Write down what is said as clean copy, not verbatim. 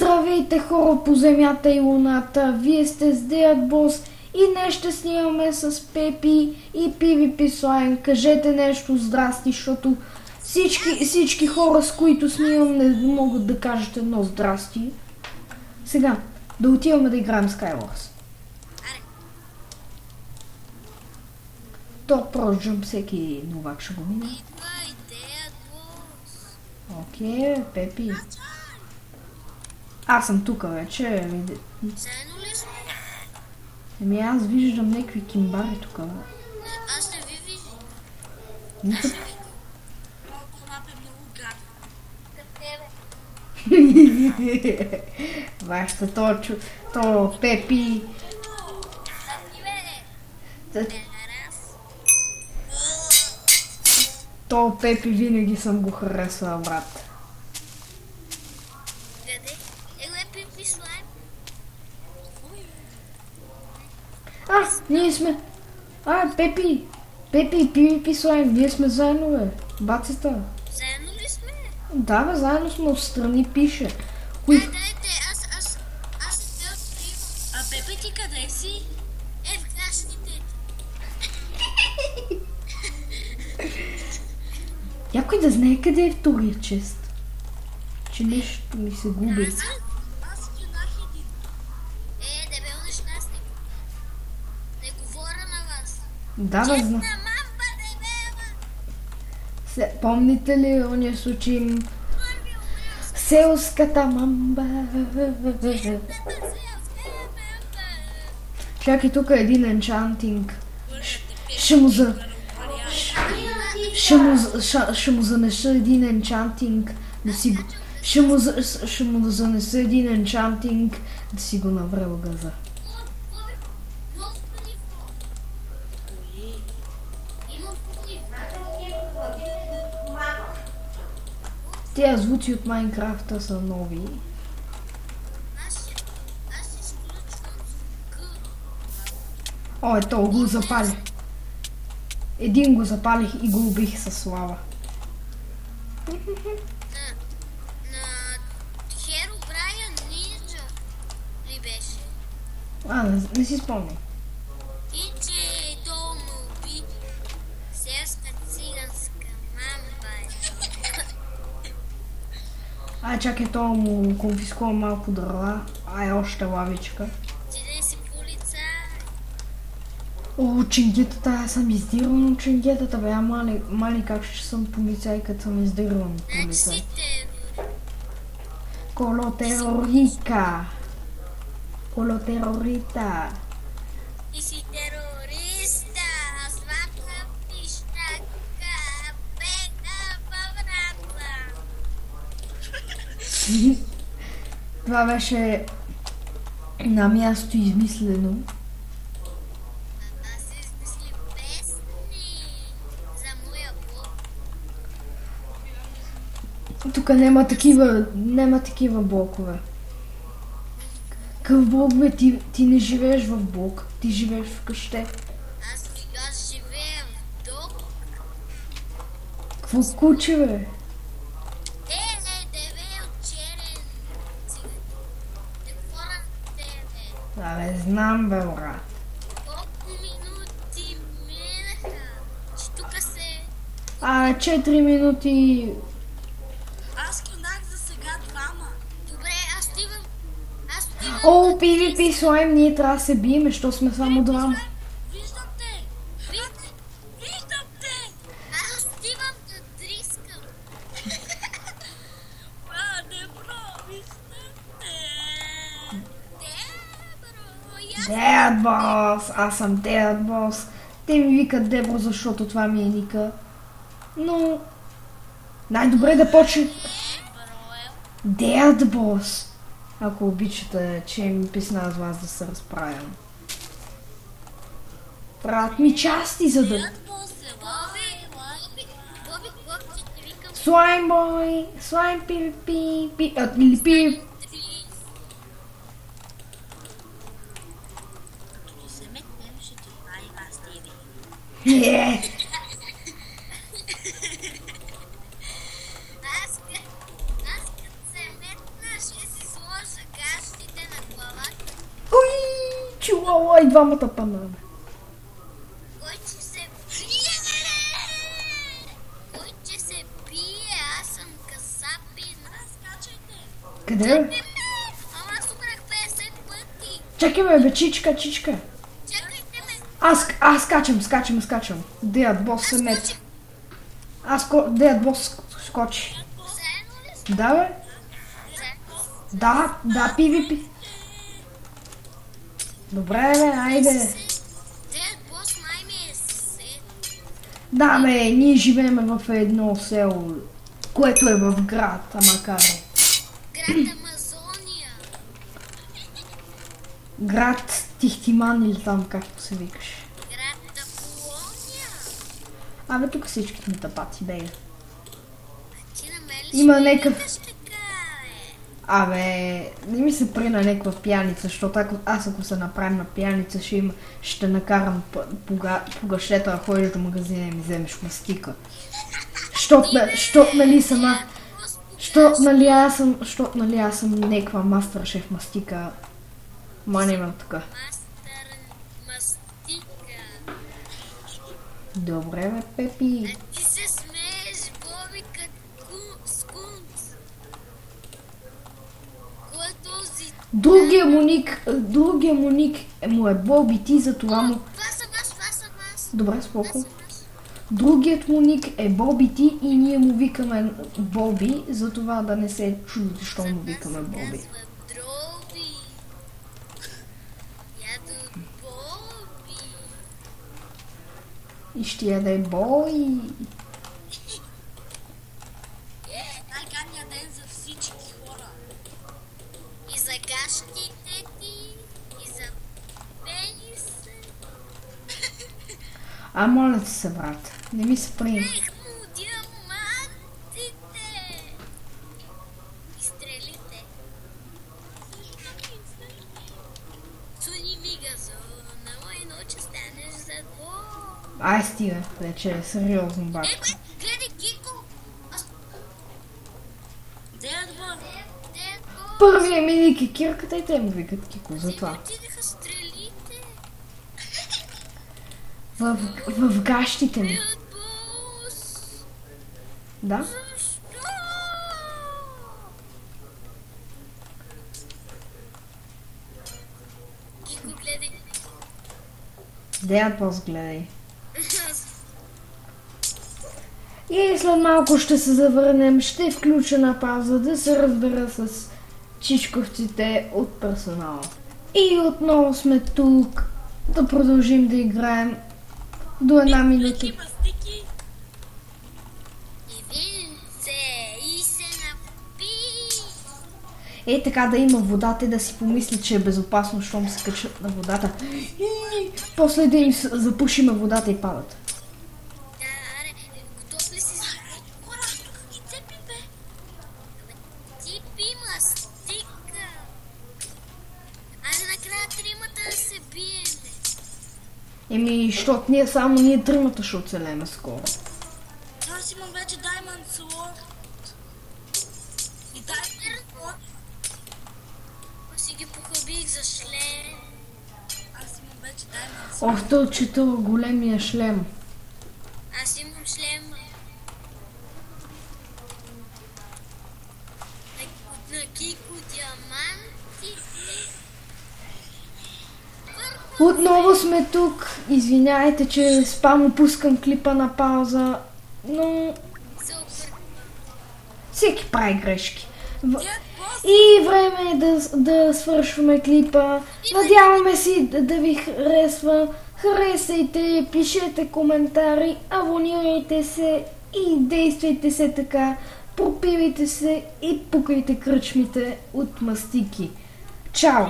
Здравейте хора по земята и луната, вие сте с Dead Boss и днес ще снимаме с Пепи и PvP Slime. Кажете нещо здрасти, защото всички хора, с които снимам, не могат да кажат едно здрасти. Сега, да отиваме да играем Skywars. То прожжам, всеки новак ще го мине. Окей, Пепи. Аз съм тук вече. Заедно ли сме? Еми аз виждам някакви кимбари тук. Аз не ви виждам. Нито... Малко мап е много гадно. Към тебе. Вашата то Пепи. То Пепи винаги съм го харесвал, брат. Ние сме... Пепи и PvP Slime, ние сме заедно, бе. Бацата. Заедно ли сме? Да, бе, заедно сме, отстрани пише. Дайте, аз те открив. А Пепи ти къде си? В гащите. Някой да знае къде е втория чест. Че нещо ми се губи. Аз юнах един. Дебел нещастник. Не говоря на вас. Да, бе, знам. Честна мамба, дебела. Помните ли ония случай? Селската мамба. Чакай, тук е един енчантинг. Ще му занеса един енчантинг да си го... Ще му занеса един енчантинг да си го навре в газа. Тия звуци от Майнкрафта са нови. Аз изключвам звука. Ето го запали. Един го запалих и го убих със лава. На Херо Брайан Нинджа ли беше? Не си спомням. И че долно уби селска циганска мамба. Чакай, то му конфискува малко дърва. Още лавичка. Ти да си полица. Ченгетата, аз съм издирван от ченгетата, бе, мали как ще съм полицай, като съм издирван от Значи полицай. си терор. Колотерорита. Ти си терориста. Свакна пищака. Бега въврата. Това беше на място измислено. Аз измислих песни за моя блог. Тук няма такива блокове. Какъв блок, бе? Ти не живееш в блок, ти живееш в къще. Аз живея в дом. Какво куче, бе? Дебел черен циган. Не говоря на тебе. Бе, знам, бе, брат. Колко минути минаха? Че тук се... 4 минути. Аз кинах за сега двама. Добре, аз стивам. PvP Slime, ние трябва да се бием, защото сме само двама. Виждам те. Виждам те. Аз стивам да трискам. Не бро, виждам те. Бро, Dead Boss, аз съм Dead Boss. Те ми викат Дебро, защото това ми е ника. Но... най-добре да почне... Dead Boss. Ако обичате, че ми писна с вас да се разправям. Правят ми части, за да... Slime Boy, Slime PvP, или PvP... Аз като се метна, ще си сложа Чуала и двамата панаме. Кой че се пие? Аз съм касапин. Скачайте. Къде бе? Ама аз умрах 50 пъти. Чакай бе, чичка. Чакайте ме. Аз скачам. Деят бос се мет. Деят бос скочи. Заедно ли сме? Да бе? Да, PvP. Добре бе, айде. Дед бос май ми е сет. Да бе, ние живеем в едно село, което е в град, ама кара. Град Амазония. Град Тихтиман или там както се викаш. Град Аполония. Абе тук всички сме тапаци, бега. Ти на мен ли Има ще някакъв- викаш така, бе? Абе, не ми се при на някаква пияница, защото ако се направим на пияница, ще накарам погашета да ходиш до магазина и ми вземеш мастика. Защото нали сама... Защото нали аз съм някаква мастер шеф мастика. Ма не имам така. Мастер мастика. Добре бе, Пепи. А ти се смееш, Боби, като скунс. Кой е този? Другия му ник му е Боби, ти за това му... Това съм аз. Добре, споко. Другият му ник е Боби ти и ние му викаме Боби, за това да не се чуди, защо му викаме Боби. Казва Дроби. Ядо Боби. И ще яде бой. Най-гадният ден за всички хора. И за гащите ти, и за пениса. А моля ти се, брат, не ми се прием. Ех му диамантите. И стрелите. Суни ми газона, но че станеш за двор. Ай стига, вече е сериозно, батко. Гледай, Кико! Дедба! Първият ми ник е Кирката и те му викат Кико, затова. Отидеха стрелите! В гащите ми. Дедбос! Да? Защо? Кико, гледай! Деят бос гледай. И след малко ще се завърнем, ще включа на пауза да се разбера с чичковците от персонала. И отново сме тук да продължим да играем до една минута. И винце, и се напи! Е така да има водата и да си помисли, че е безопасно, щом се качат на водата. И после да им запушиме водата и падат. Аре, готов ли си за хора? И цепи, бе! Ти пи мастика! Айде накрая тримата да се бием. Еми, защото ние тримата ще оцелеме скоро. Аз имам вече Diamond Sword. И Diamond Sword. Аз си ги похабих за шлем. Аз имам вече Diamond Sword. Ох, той чета големия шлем. Аз имам шлем. На Кико диамантите. Отново сме тук. Извинявайте, че спамо пускам клипа на пауза, но Супер. всеки прави грешки. И време е да свършваме клипа. Надяваме си да ви харесва. Харесайте, пишете коментари, абонирайте се и действайте се така. Пропивайте се и пукайте кръчмите от мастики. Чао!